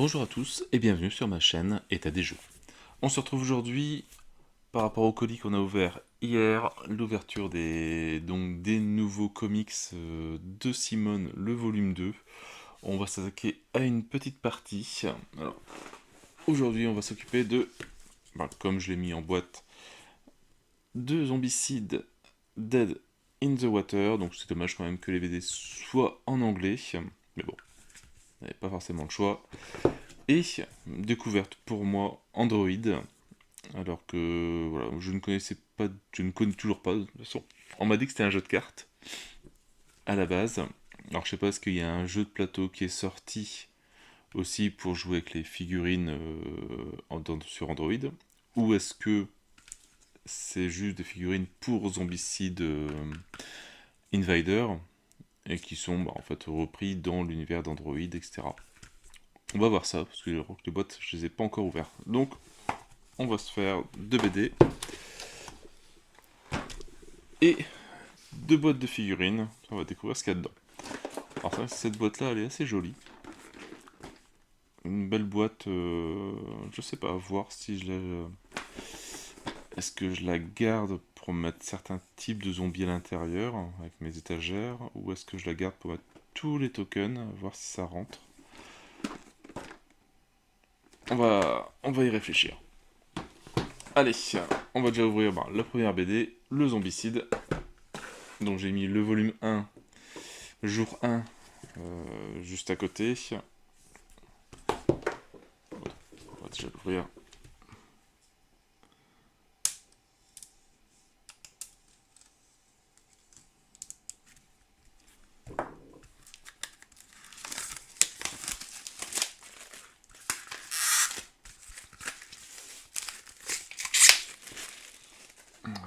Bonjour à tous et bienvenue sur ma chaîne État des jeux. On se retrouve aujourd'hui par rapport au colis qu'on a ouvert hier, l'ouverture des nouveaux comics de Simone, le volume 2. On va s'attaquer à une petite partie. Alors, aujourd'hui on va s'occuper comme je l'ai mis en boîte, de Zombicide Dead in the Water. Donc c'est dommage quand même que les BD soient en anglais, mais bon, on n'avait pas forcément le choix. Et découverte pour moi Android, alors que voilà, je ne connais toujours pas de toute façon. On m'a dit que c'était un jeu de cartes à la base. Alors je sais pas, est-ce qu'il y a un jeu de plateau qui est sorti aussi pour jouer avec les figurines sur Android, ou est-ce que c'est juste des figurines pour Zombicide Invader et qui sont en fait repris dans l'univers d'Android, etc. On va voir ça, parce que les boîtes, je les ai pas encore ouvertes. Donc, on va se faire 2 BD et 2 boîtes de figurines. On va découvrir ce qu'il y a dedans. Alors, ça, cette boîte-là, elle est assez jolie. Une belle boîte, je sais pas, voir si je la... Est-ce que je la garde pour mettre certains types de zombies à l'intérieur, avec mes étagères, ou est-ce que je la garde pour mettre tous les tokens, voir si ça rentre. On va y réfléchir. Allez, on va déjà ouvrir la première BD, le Zombicide. Donc j'ai mis le volume 1, jour 1, juste à côté. On va déjà l'ouvrir.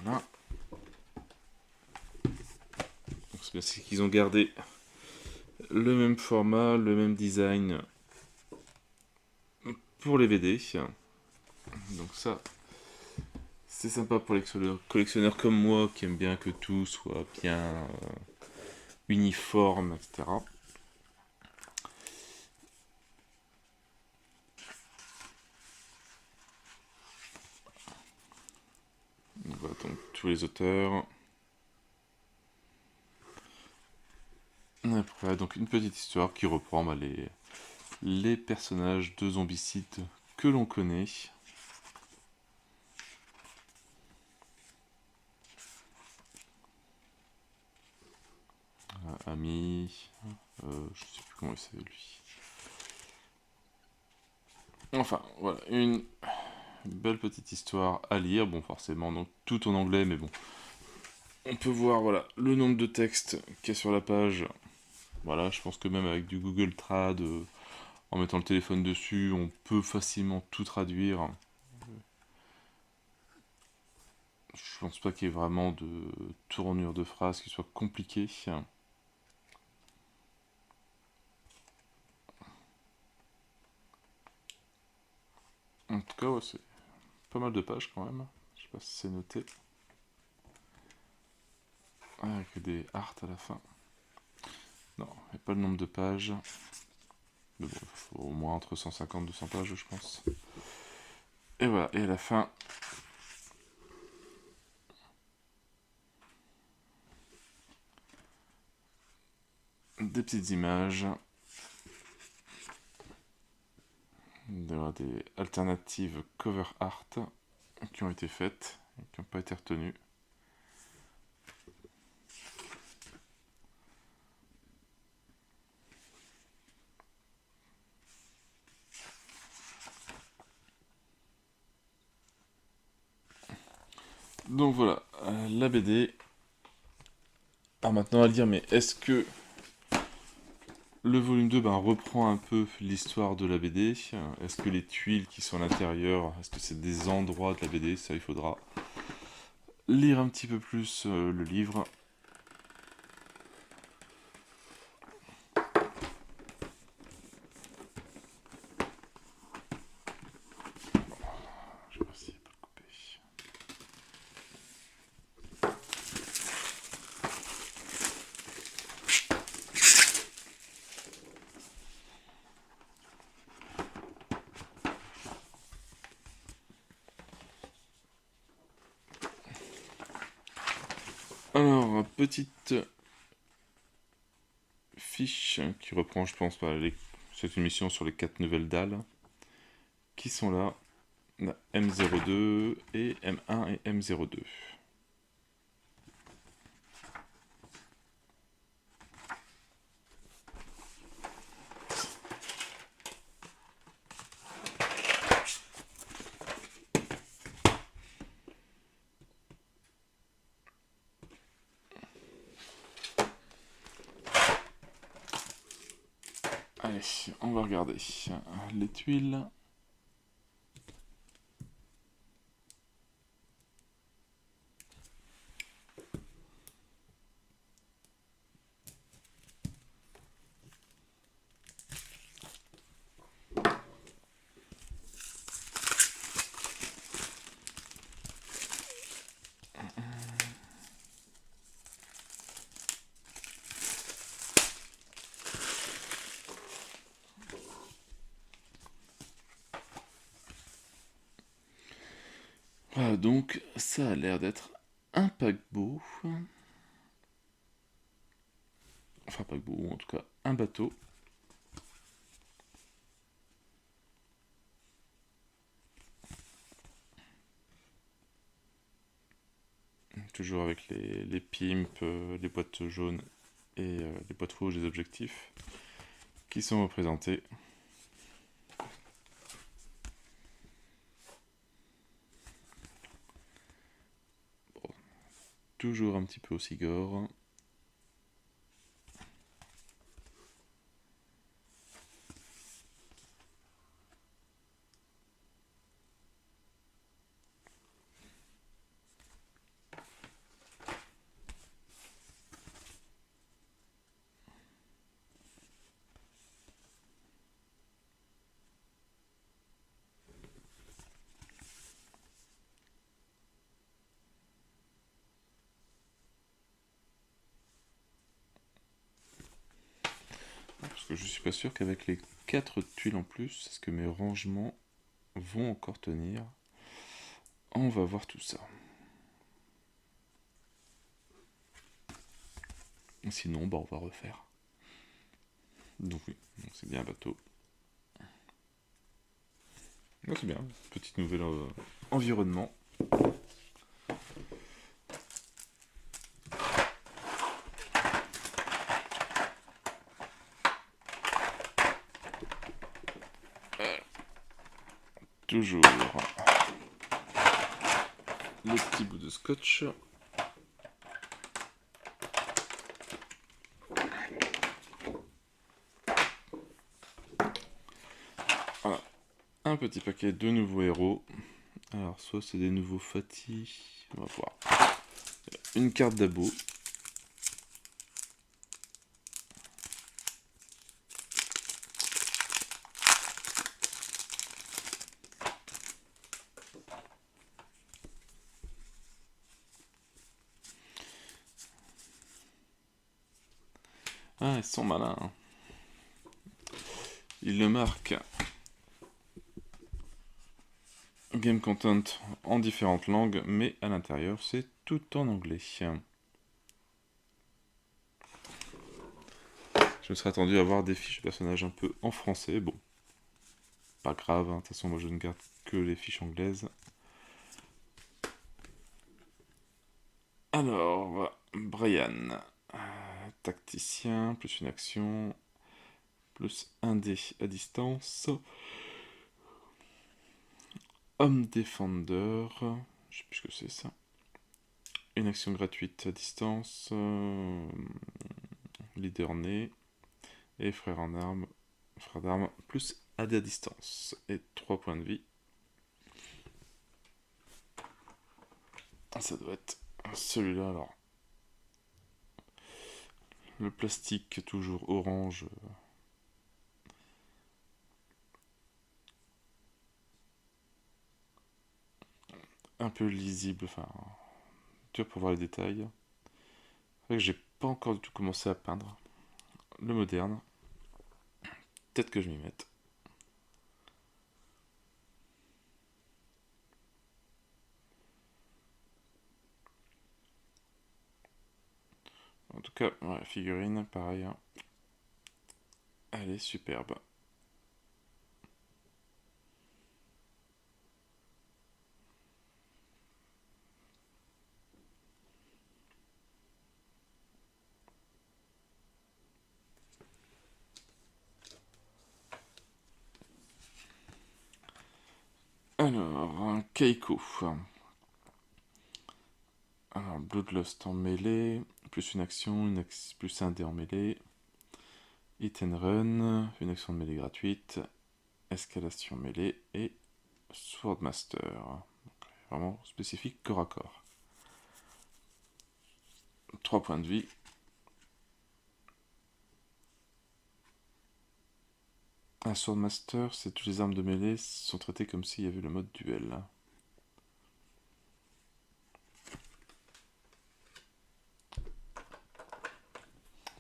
Voilà. C'est qu'ils ont gardé le même format, le même design pour les BD. Donc ça, c'est sympa pour les collectionneurs comme moi qui aiment bien que tout soit bien uniforme, etc. Donc, voilà, donc tous les auteurs. Après, donc une petite histoire qui reprend les personnages de Zombicide que l'on connaît. Ami, je sais plus comment il s'appelle lui. Enfin, voilà, une belle petite histoire à lire. Bon, forcément, donc tout en anglais, mais bon. On peut voir, voilà, le nombre de textes qu'il y a sur la page. Voilà, je pense que même avec du Google Trad, en mettant le téléphone dessus, on peut facilement tout traduire. Je pense pas qu'il y ait vraiment de tournure de phrase qui soit compliquée. En tout cas, ouais, c'est pas mal de pages quand même. Je sais pas si c'est noté. Ah, avec des art à la fin. Non, il n'y a pas le nombre de pages. Mais bon, il faut au moins entre 150 et 200 pages, je pense. Et voilà, et à la fin, des petites images. Des alternatives cover art qui ont été faites, et qui n'ont pas été retenues. Donc voilà, la BD. Alors maintenant à lire, mais est-ce que le volume 2 reprend un peu l'histoire de la BD? Est-ce que les tuiles qui sont à l'intérieur, est-ce que c'est des endroits de la BD? Ça, il faudra lire un petit peu plus le livre. Je sais pas si elle peut le couper. Alors, petite fiche qui reprend, je pense, cette émission sur les 4 nouvelles dalles qui sont là. La M02 et M1 et M02. Allez, on va regarder les tuiles. Voilà, donc ça a l'air d'être un paquebot. Enfin, paquebot, ou en tout cas un bateau. Toujours avec les pimps, les boîtes jaunes et les boîtes rouges des objectifs qui sont représentés. Bon, toujours un petit peu aussi gore. Parce que je suis pas sûr qu'avec les 4 tuiles en plus, est-ce que mes rangements vont encore tenir? On va voir tout ça. Sinon, bah, on va refaire. Donc oui, c'est bien un bateau. C'est bien, petite nouvelle environnement. Toujours le petit bout de scotch. Voilà, un petit paquet de nouveaux héros. Alors, soit c'est des nouveaux Fatih, on va voir. Une carte d'abo. Ah, ils sont malins. Hein. Ils le marquent. Game content en différentes langues, mais à l'intérieur, c'est tout en anglais. Je me serais attendu à avoir des fiches de personnages un peu en français. Bon, pas grave, hein. De toute façon, moi je ne garde que les fiches anglaises. Alors, Brian, tacticien, plus une action, plus un dé à distance. Homme défendeur, je sais plus ce que c'est ça. Une action gratuite à distance, leader né, et frère d'armes, plus AD à distance, et 3 points de vie. Ça doit être celui-là alors. Le plastique toujours orange. Un peu lisible, enfin dur pour voir les détails. C'est vrai que j'ai pas encore du tout commencé à peindre. Le moderne. Peut-être que je m'y mette. tout cas, ouais, la figurine, pareil, hein. Elle est superbe. Alors, un Keiko. Alors, Bloodlust en mêlée, plus une action, plus un dé en mêlée. Hit and Run, une action de mêlée gratuite. Escalation mêlée et Swordmaster. Donc, vraiment spécifique corps à corps. 3 points de vie. Un Swordmaster, c'est toutes les armes de mêlée sont traitées comme s'il y avait le mode duel.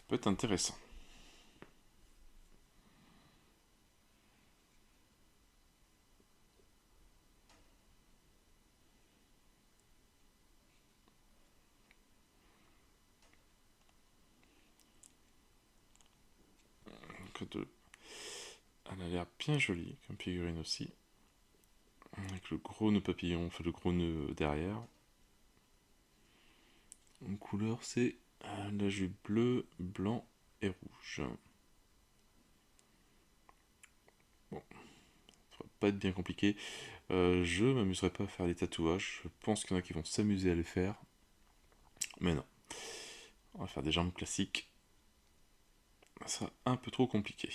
Peut être intéressant. Elle a l'air bien jolie comme figurine aussi. Avec le gros nœud papillon, enfin le gros nœud derrière. En couleur, c'est la jupe bleue, blanc et rouge. Bon, ça va pas être bien compliqué. Je m'amuserai pas à faire les tatouages. Je pense qu'il y en a qui vont s'amuser à les faire. Mais non. On va faire des jambes classiques. Ça sera un peu trop compliqué.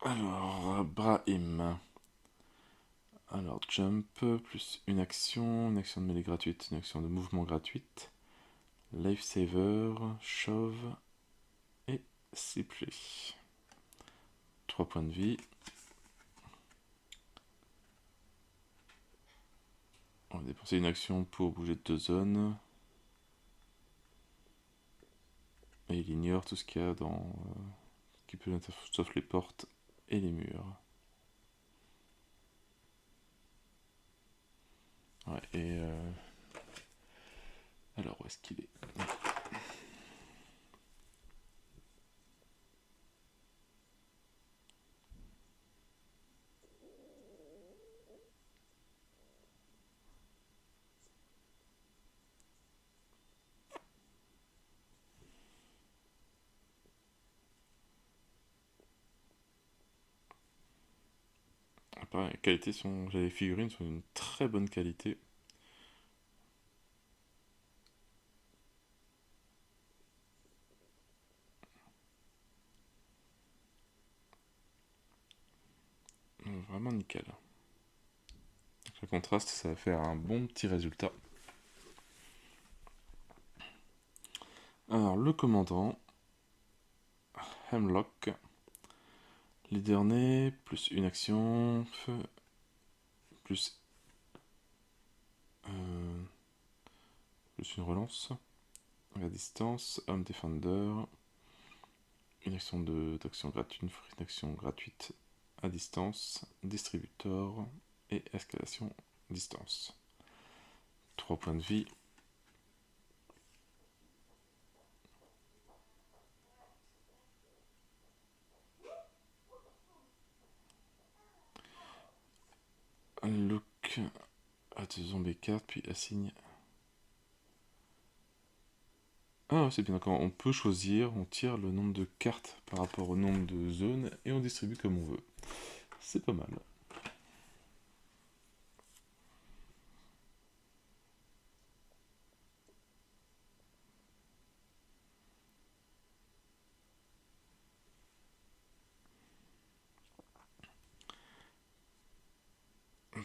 Alors, Brahim. Alors, jump, plus une action de mêlée gratuite, une action de mouvement gratuite. Lifesaver, shove et siffler. 3 points de vie. On va dépenser une action pour bouger de 2 zones. Et il ignore tout ce qu'il y a dans. Qui peut sauf les portes et les murs. Ouais, et. Alors, où est-ce qu'il est, Pareil, les figurines sont d'une très bonne qualité. Vraiment nickel. Donc, le contraste, ça va faire un bon petit résultat. Alors, le commandant, Hemlock, leader né, plus une action, plus, plus une relance, à distance, Homme Defender, une action d'action gratuite, une action gratuite à distance, distributeur et escalation distance. 3 points de vie. Look à deux zombies cartes, puis assigne. Ah, c'est bien d'accord. On peut choisir, on tire le nombre de cartes par rapport au nombre de zones et on distribue comme on veut. C'est pas mal.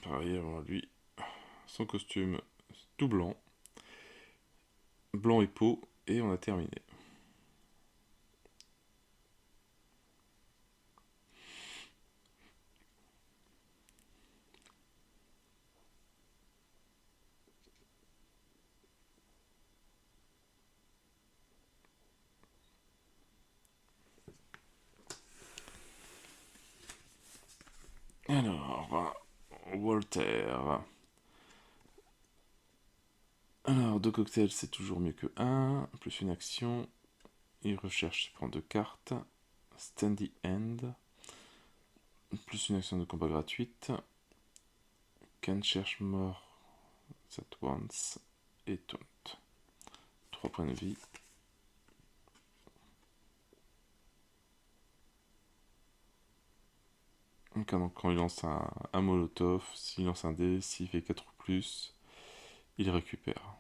Pareil, alors lui, son costume tout blanc, blanc et peau, et on a terminé. Voltaire. Alors, 2 cocktails, c'est toujours mieux que 1. Plus une action. Il recherche, il prend 2 cartes. Standy End. Plus une action de combat gratuite. Can cherche mort at once. Et taunt. 3 points de vie. Donc, quand il lance un molotov, s'il lance un dé, s'il fait 4 ou plus, il récupère.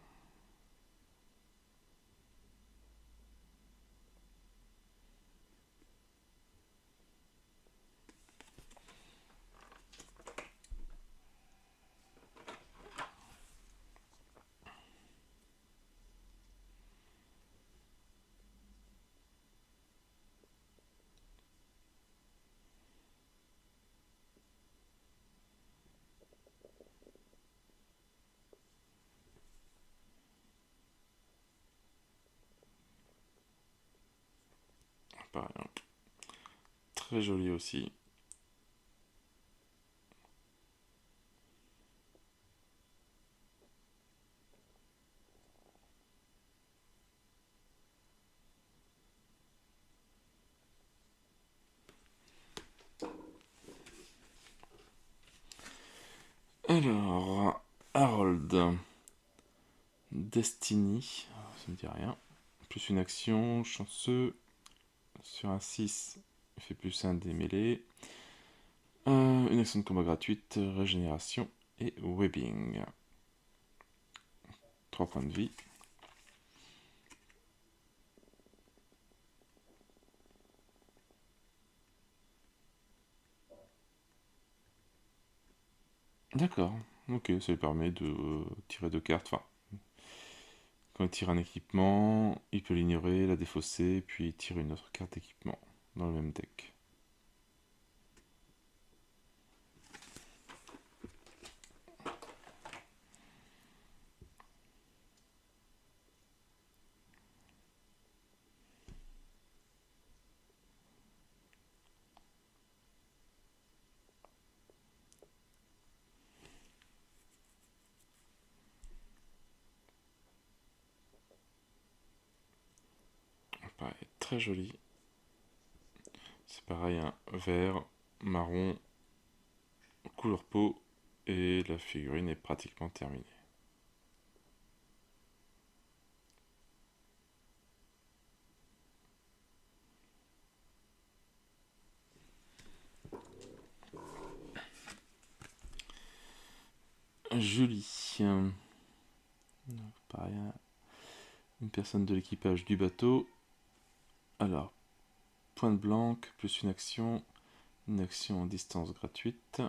Pareil, hein. Très joli aussi. Alors, Harold. Destiny, ça me dit rien. Plus une action, chanceux. Sur un 6, il fait plus un des mêlées. Une action de combat gratuite, régénération et webbing. 3 points de vie. D'accord, ok, ça lui permet de tirer 2 cartes. Enfin, quand il tire un équipement, il peut l'ignorer, la défausser, puis tirer une autre carte d'équipement dans le même deck. Pareil, très joli. C'est pareil, un vert, marron, couleur peau, et la figurine est pratiquement terminée. Julie. Pareil, une personne de l'équipage du bateau. Alors, pointe blanche, plus une action en distance gratuite.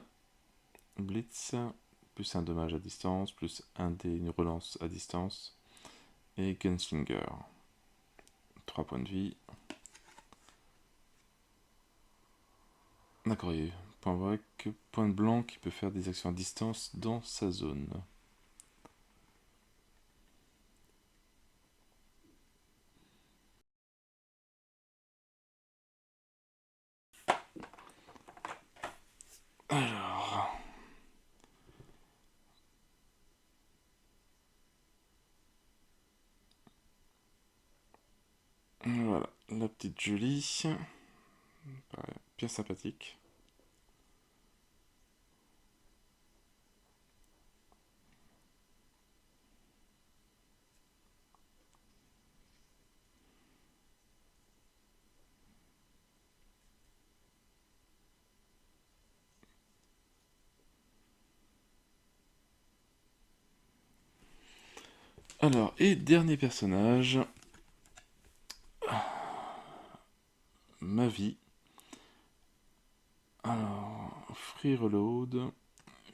Blitz, plus un dommage à distance, plus un dé, une relance à distance. Et Gunslinger. 3 points de vie. D'accord, il y a point braque, pointe blanc qui peut faire des actions à distance dans sa zone. Alors. Voilà, la petite Julie. Pareil, bien sympathique. Alors, et dernier personnage. Ma vie. Alors, free reload.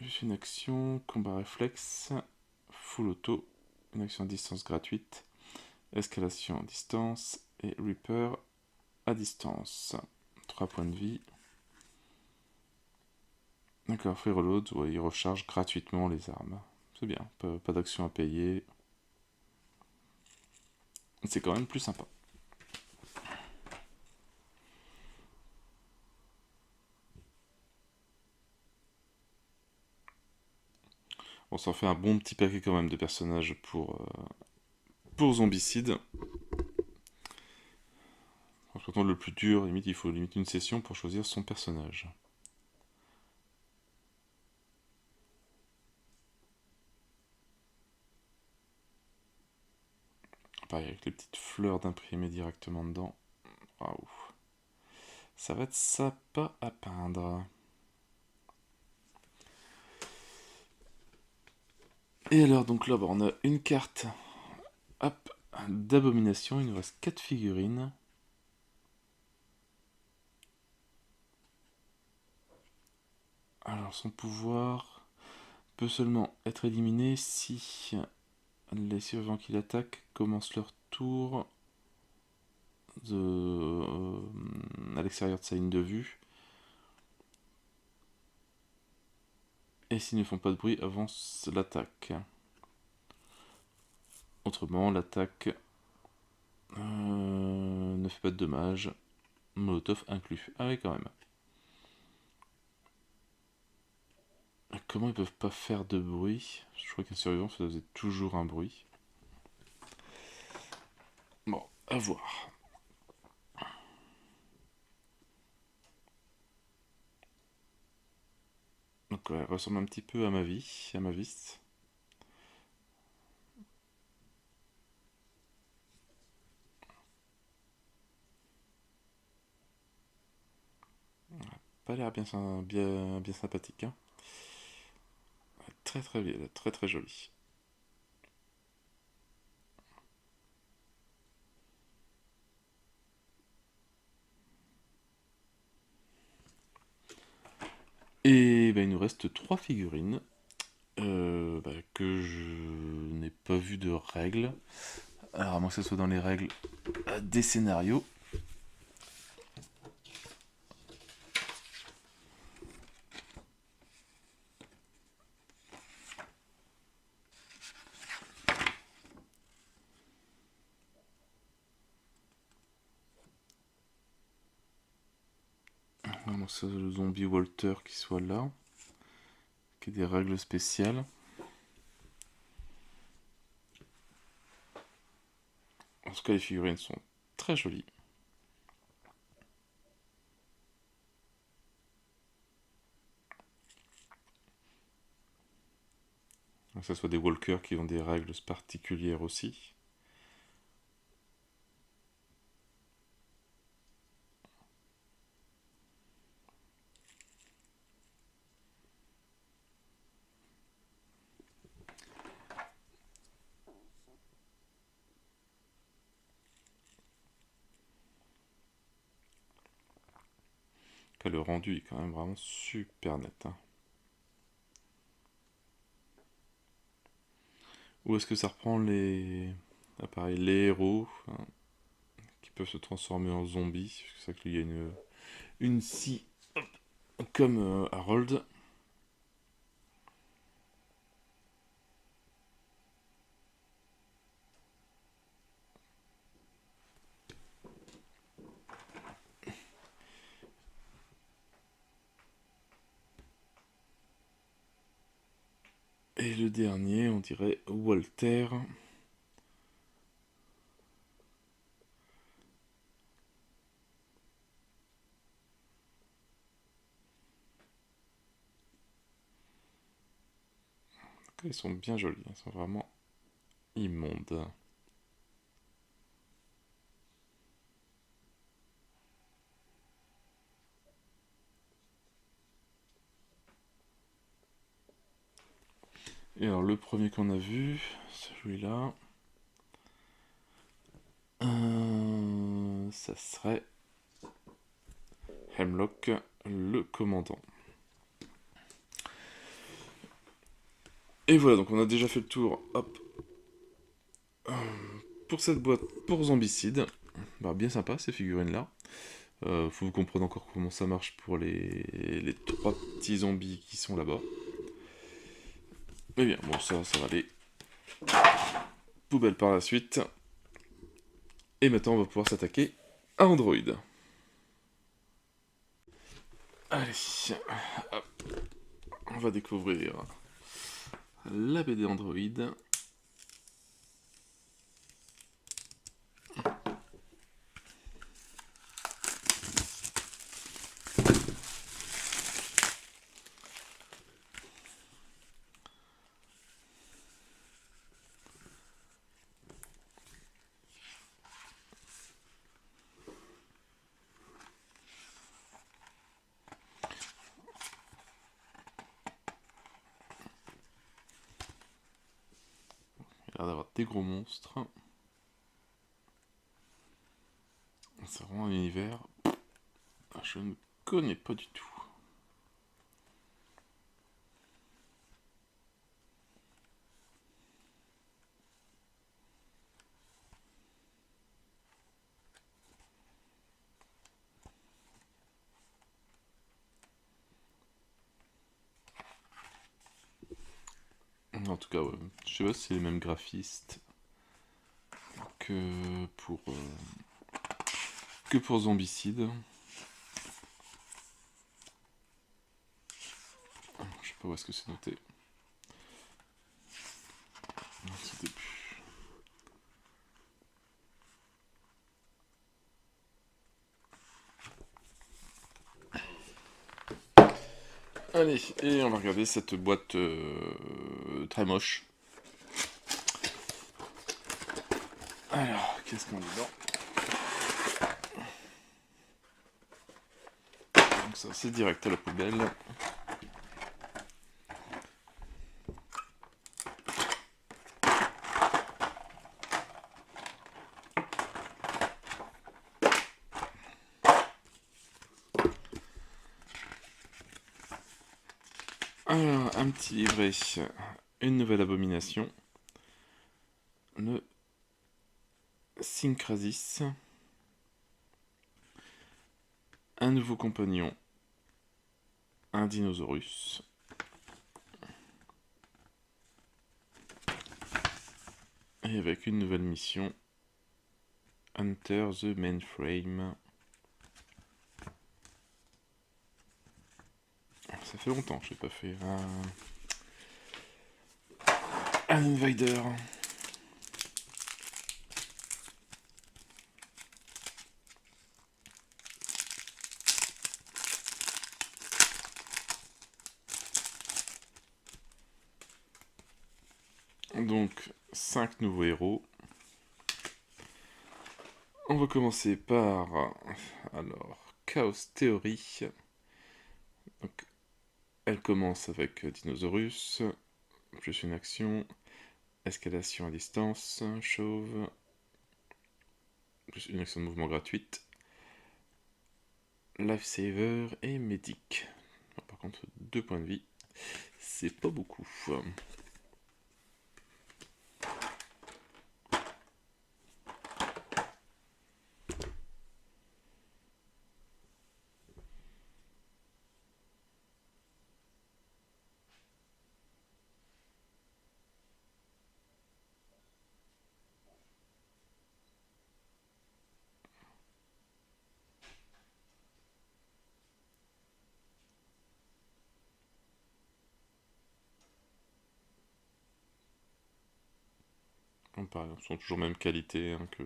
Juste une action, combat réflexe, full auto, une action à distance gratuite, escalation à distance et Reaper à distance. 3 points de vie. D'accord, free reload, ouais, il recharge gratuitement les armes. C'est bien, pas d'action à payer. C'est quand même plus sympa. ça en fait un bon petit paquet quand même de personnages pour Zombicide. Franchement, le plus dur, limite, il faut limite une session pour choisir son personnage. Pareil, avec les petites fleurs d'imprimé directement dedans. Waouh. Ça va être sympa à peindre. Et alors, donc là, on a une carte hop, d'abomination. Il nous reste 4 figurines. Alors, son pouvoir peut seulement être éliminé si les survivants qui l'attaquent commencent leur tour à l'extérieur de sa ligne de vue. Et s'ils ne font pas de bruit avant l'attaque. Autrement, l'attaque ne fait pas de dommages. Molotov inclus. Ah oui, quand même. Comment ils peuvent pas faire de bruit? Je crois qu'un survivant faisait toujours un bruit. Bon, à voir. Donc ouais, elle ressemble un petit peu à ma vie, à ma vis. Pas l'air bien sympathique. Hein. Très très bien, très très jolie. Et il nous reste 3 figurines que je n'ai pas vu de règles. Alors à moins que ce soit dans les règles des scénarios. Donc c'est le zombie Walter qui soit là. Qui ait des règles spéciales. En tout cas les figurines sont très jolies. Que ce soit des walkers qui ont des règles particulières aussi. Le rendu est quand même vraiment super net. Hein. Où est-ce que ça reprend les les héros hein, qui peuvent se transformer en zombies? C'est ça qu'il y a une scie comme Harold. Et le dernier, on dirait Walter. Ils sont bien jolis, ils sont vraiment immondes. Et alors le premier qu'on a vu, celui-là, ça serait Hemlock, le commandant. Et voilà, donc on a déjà fait le tour, hop, pour cette boîte pour Zombicide. Bah, bien sympa ces figurines-là. Faut que vous compreniez encore comment ça marche pour les 3 petits zombies qui sont là-bas. Mais bien, bon ça va aller. Poubelle par la suite. Et maintenant on va pouvoir s'attaquer à Android. Allez, hop. On va découvrir la BD Android. Il a l'air d'avoir des gros monstres. C'est vraiment un univers je ne connais pas du tout. En tout cas, ouais. Je sais pas si c'est les mêmes graphistes que pour Zombicide. Je sais pas où est-ce que c'est noté. Non, c'était plus. Allez, et on va regarder cette boîte très moche. Alors, qu'est-ce qu'on a dedans? Donc ça, c'est direct à la poubelle. Alors, un petit livret. Une nouvelle abomination. Le Syncrasis. Un nouveau compagnon. Un dinosaurus. Et avec une nouvelle mission. Hunter the Mainframe. Ça fait longtemps que je n'ai pas fait un Invader. Donc, 5 nouveaux héros. On va commencer par alors Chaos Theory. Donc, elle commence avec Dinosaurus, plus une action, escalation à distance, chauve, plus une action de mouvement gratuite, Lifesaver et Medic. Par contre, 2 points de vie, c'est pas beaucoup. Pareil, elles sont toujours même qualité hein, que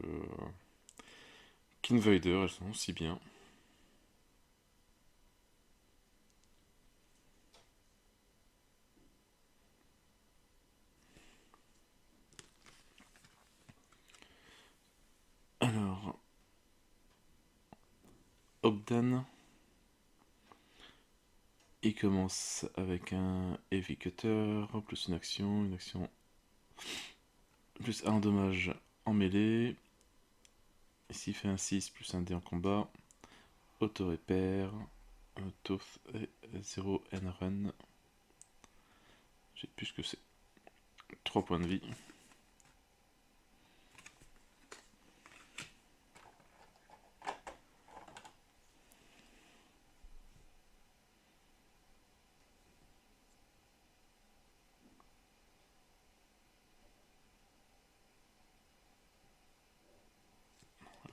qu'Invader, elles sont aussi bien. Alors, Obdan, il commence avec un Heavy Cutter, plus une action plus un dommage en mêlée. Ici, il fait un 6 plus un dé en combat. Auto-repère, Toth et 0 N run. Je sais plus ce que c'est. 3 points de vie.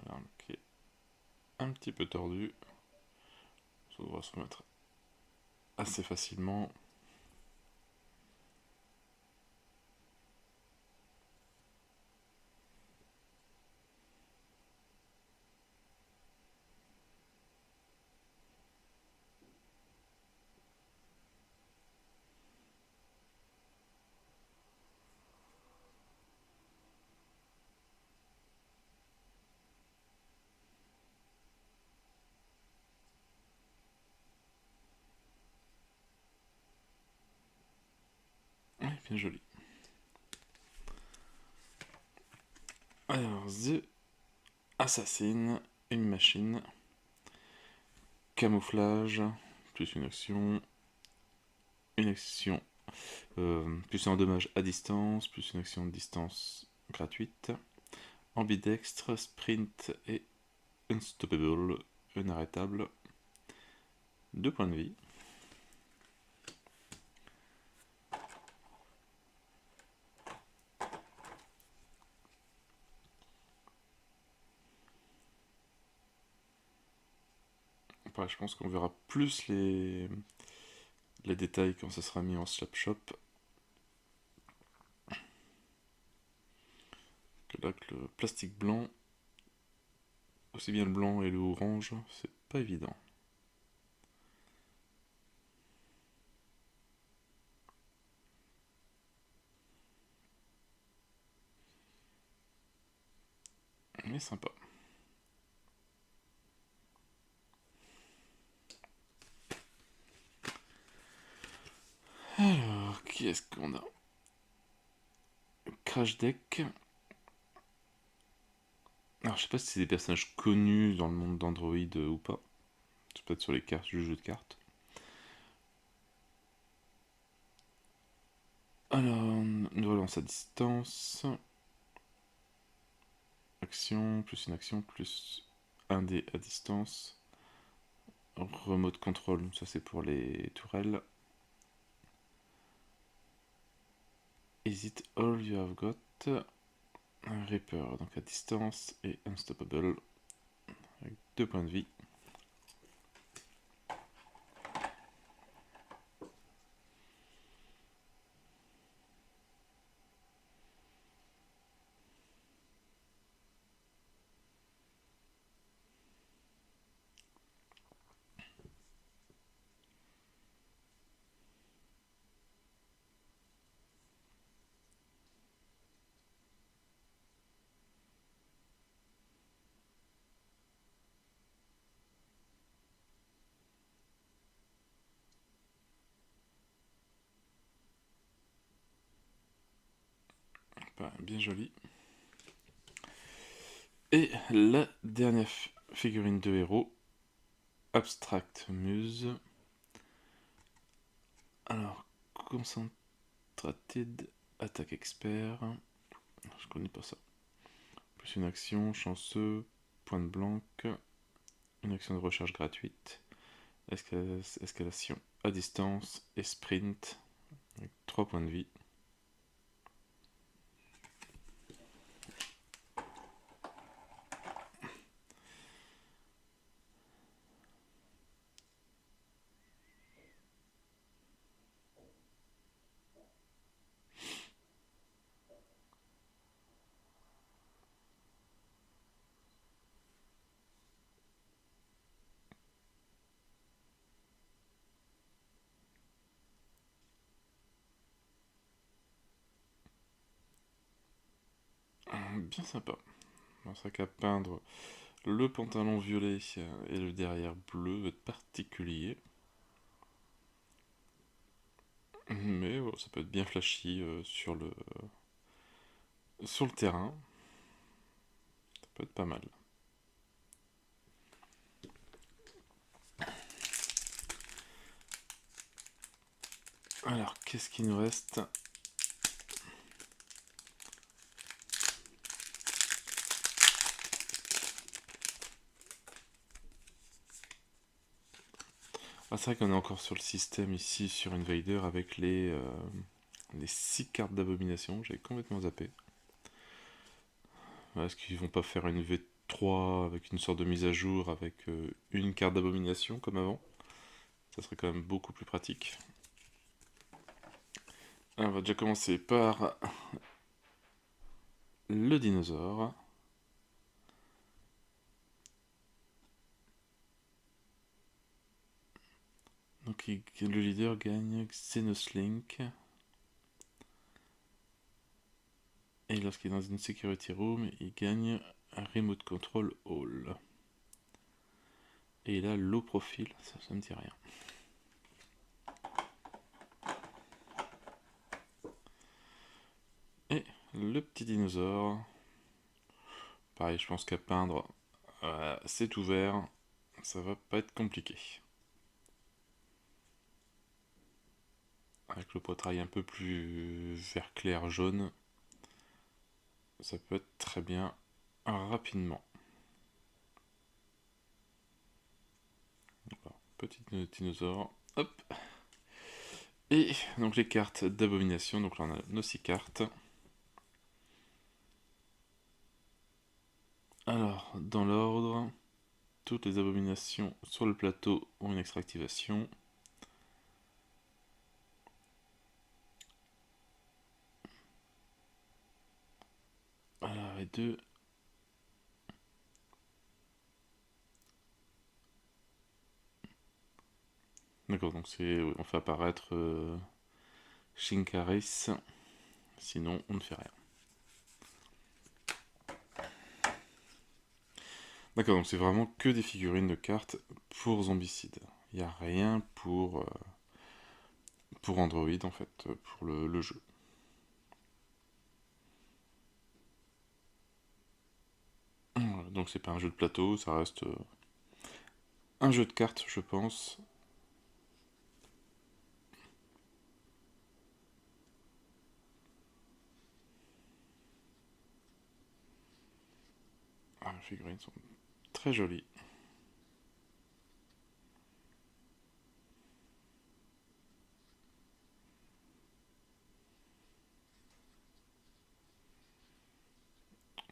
Voilà, qui est un petit peu tordu. Ça devrait se remettre assez facilement. bien joli. Alors, The Assassin, une machine. Camouflage, plus une action. Une action, plus un dommage à distance, plus une action de distance gratuite. Ambidextre, sprint et unstoppable, inarrêtable. 2 points de vie. Après, je pense qu'on verra plus les détails quand ça sera mis en slap shop. Que là, que le plastique blanc, aussi bien le blanc et le orange, c'est pas évident. Mais sympa. Alors, qui est-ce qu'on a? Crash Deck. Alors, je sais pas si c'est des personnages connus dans le monde d'Android ou pas. C'est peut-être sur les cartes du jeu de cartes. Alors, une relance à distance. Action, plus une action, plus un dé à distance. Remote control, ça c'est pour les tourelles. Is it all you have got? Un Reaper, donc à distance, et Unstoppable, avec 2 points de vie. Bien joli. Et la dernière figurine de héros, Abstract Muse. Alors, Concentrated Attack Expert. Je connais pas ça. Plus une action, chanceux, point de blanc, une action de recherche gratuite, escalation à distance et sprint, avec 3 points de vie. Bien sympa. Un sac à peindre, le pantalon violet et le derrière bleu va être particulier. Mais ça peut être bien flashy sur le terrain. Ça peut être pas mal. Alors, qu'est-ce qu'il nous reste? Ah, c'est vrai qu'on est encore sur le système ici, sur Invader, avec les 6 cartes d'abomination. J'avais complètement zappé. Est-ce qu'ils vont pas faire une V3 avec une sorte de mise à jour avec une carte d'abomination comme avant? Ça serait quand même beaucoup plus pratique. Alors, on va déjà commencer par le dinosaure. Donc le leader gagne Xenoslink. Et lorsqu'il est dans une security room, il gagne un remote control all. Et il a low profile, ça me dit rien. le petit dinosaure. Pareil, je pense qu'à peindre, c'est ouvert, ça va pas être compliqué. Avec le poitrail un peu plus vert clair jaune, ça peut être très bien rapidement. Alors, petit dinosaure, hop. Et donc les cartes d'abomination, donc là on a nos 6 cartes. Alors, dans l'ordre, toutes les abominations sur le plateau ont une extra-activation. Alors, les deux. D'accord, donc on fait apparaître Shinkaris, sinon on ne fait rien. D'accord, donc c'est vraiment que des figurines de cartes pour Zombicide. Il n'y a rien pour Android en fait, pour le jeu. Voilà, donc c'est pas un jeu de plateau, ça reste un jeu de cartes, je pense. Ah, les figurines sont très jolies.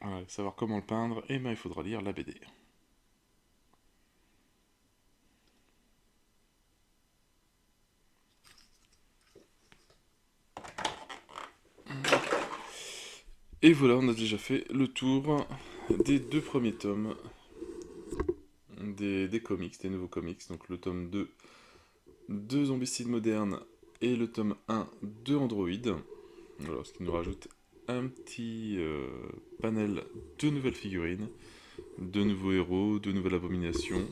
Voilà, savoir comment le peindre, et ben il faudra lire la BD. Et voilà, on a déjà fait le tour des 2 premiers tomes des comics, des nouveaux comics. Donc le tome 2 de Zombicide Moderne et le tome 1 de Android. Alors, ce qui nous rajoute un petit panel de nouvelles figurines, de nouveaux héros, de nouvelles abominations,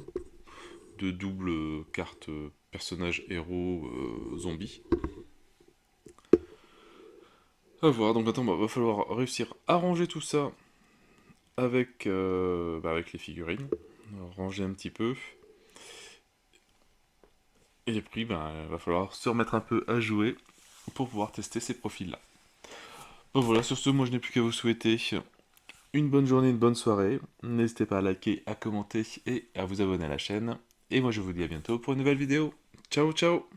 de doubles cartes personnages héros zombies. À voir, donc maintenant va falloir réussir à ranger tout ça avec les figurines. Ranger un petit peu. Et les prix, va falloir se remettre un peu à jouer pour pouvoir tester ces profils-là. Bon voilà, sur ce, moi je n'ai plus qu'à vous souhaiter une bonne journée, une bonne soirée. N'hésitez pas à liker, à commenter et à vous abonner à la chaîne. Et moi je vous dis à bientôt pour une nouvelle vidéo. Ciao ciao!